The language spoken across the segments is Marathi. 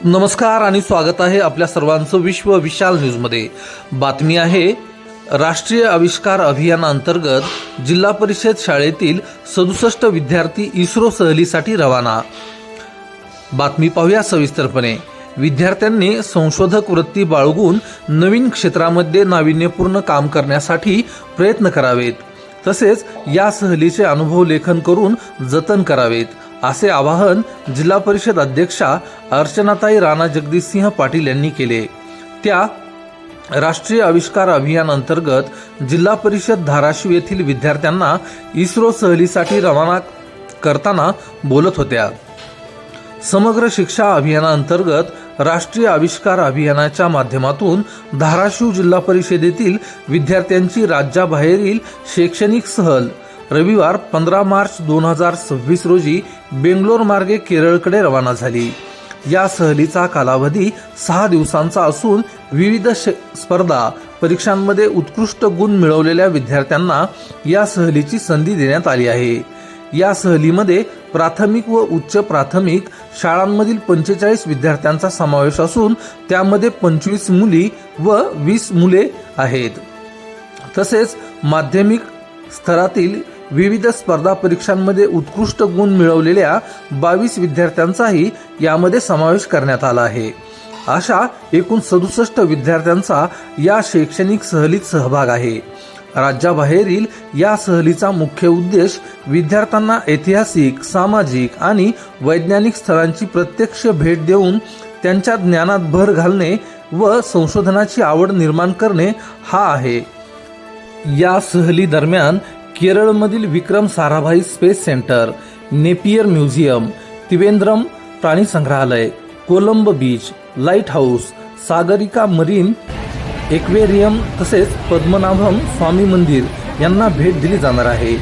नमस्कार आणि स्वागत आहे आपल्या सर्वांचं विश्व विशाल न्यूजमध्ये। बातमी आहे राष्ट्रीय आविष्कार अभियानाअंतर्गत जिल्हा परिषद शाळेतील 67 विद्यार्थी इस्रो सहलीसाठी रवाना। बातमी पाहूया सविस्तरपणे। विद्यार्थ्यांनी संशोधक वृत्ती बाळगून नवीन क्षेत्रामध्ये नाविन्यपूर्ण काम करण्यासाठी प्रयत्न करावेत, तसेच या सहलीचे अनुभव लेखन करून जतन करावेत, असे आवाहन जिल्हा परिषद अध्यक्षा अर्चनाताई राणा जगदीशसिंह पाटील यांनी केले। त्या राष्ट्रीय आविष्कार अभियान अंतर्गत जिल्हा परिषद धाराशिव येथील विद्यार्थ्यांना इस्रो सहलीसाठी रवाना करताना बोलत होत्या। समग्र शिक्षा अभियानाअंतर्गत राष्ट्रीय आविष्कार अभियानाच्या माध्यमातून धाराशिव जिल्हा परिषदेतील विद्यार्थ्यांची राज्याबाहेरील शैक्षणिक सहल रविवार 15 मार्च 2026 रोजी बेंगलोर मार्गे केरळकडे रवाना झाली। या सहलीचा कालावधी 6 दिवसांचा असून विविध स्पर्धा परीक्षांमध्ये उत्कृष्ट गुण मिळवलेल्या विद्यार्थ्यांना या सहलीची संधी देण्यात आली आहे। या सहलीमध्ये प्राथमिक व उच्च प्राथमिक शाळांमधील 45 विद्यार्थ्यांचा समावेश असून त्यामध्ये 25 मुली व 20 मुले आहेत। तसेच माध्यमिक स्तरातील विविध स्पर्धा परीक्षांमध्ये उत्कृष्ट गुण मिळवलेल्या 22 विद्यार्थ्यांचाही यामध्ये समावेश करण्यात आला आहे। अशा एकूण 67 विद्यार्थ्यांचा या शैक्षणिक सहलीत सहभाग आहे। राज्याबाहेरील या सहलीचा मुख्य उद्देश विद्यार्थ्यांना ऐतिहासिक, सामाजिक आणि वैज्ञानिक स्थळांची प्रत्यक्ष भेट देऊन त्यांच्या ज्ञानात भर घालणे व संशोधनाची आवड निर्माण करणे हा आहे। या सहली दरम्यान केरळमधील Vikram Sarabhai space centre, Napier museum, Trivandrum प्राणी संग्रहालय, कोलंब beach, light house, Sagarika marine aquarium तसेच पद्मनाभम स्वामी मंदिर यांना भेट दिली जाणार आहे।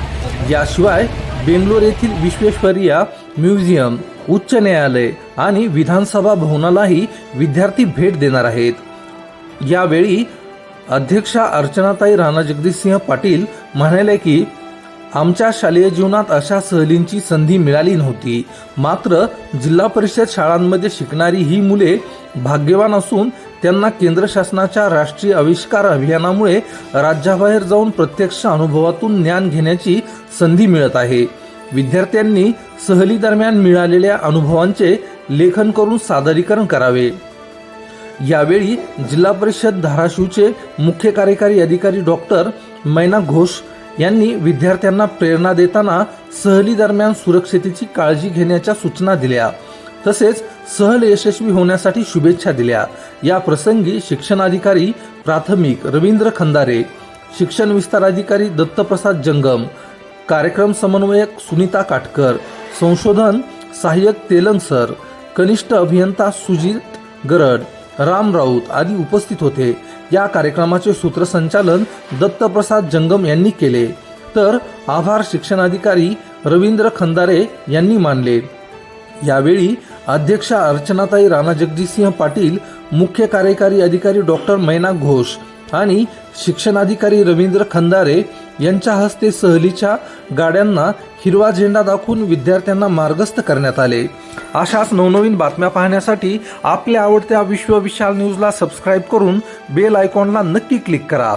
याशिवाय बेंगलोर येथील विश्वेश्वरय्या म्युझियम, उच्च न्यायालय आणि विधानसभा भवनालाही विद्यार्थी भेट देणार आहेत। यावेळी अध्यक्षा अर्चनाताई राणा जगदीशसिंह पाटील म्हणाले की आमच्या शालेय जीवनात अशा सहलींची संधी मिळाली नव्हती, मात्र जिल्हा परिषद शाळांमध्ये शिकणारी ही मुले भाग्यवान असून त्यांना केंद्र शासनाच्या राष्ट्रीय आविष्कार अभियानामुळे राज्याबाहेर जाऊन प्रत्यक्ष अनुभवातून ज्ञान घेण्याची संधी मिळत आहे। विद्यार्थ्यांनी सहली दरम्यान मिळालेल्या अनुभवांचे लेखन करून सादरीकरण करावे। यावेळी जिल्हा परिषद धाराशिवचे मुख्य कार्यकारी अधिकारी डॉक्टर मैना घोष यांनी विद्यार्थ्यांना प्रेरणा देताना सहली दरम्यान सुरक्षितेची काळजी घेण्याच्या सूचना दिल्या, तसेच सहल यशस्वी होण्यासाठी शुभेच्छा दिल्या। या प्रसंगी शिक्षणाधिकारी प्राथमिक रवींद्र खंदारे, शिक्षण विस्तार अधिकारी दत्तप्रसाद जंगम, कार्यक्रम समन्वयक सुनीता काटकर, संशोधन सहाय्यक तेलंग सर, कनिष्ठ अभियंता सुजित गरड, राम राऊत आदी उपस्थित होते। या कार्यक्रमाचे सूत्रसंचालन दत्तप्रसाद जंगम यांनी केले, तर आभार शिक्षणाधिकारी रवींद्र खंदारे यांनी मानले। यावेळी अध्यक्षा अर्चनाताई राणा जगदीशसिंह पाटील, मुख्य कार्यकारी अधिकारी डॉक्टर मैना घोष आणि शिक्षणाधिकारी रवींद्र खंदारे यांच्या हस्ते सहलीच्या गाड्यांना हिरवा झेंडा दाखवून विद्यार्थ्यांना मार्गस्थ करण्यात आले। अशाच नवनवीन बातम्या पाहण्यासाठी आपल्या आवडत्या विश्व विशाल न्यूजला सबस्क्राईब करून बेल आयकॉनला नक्की क्लिक करा।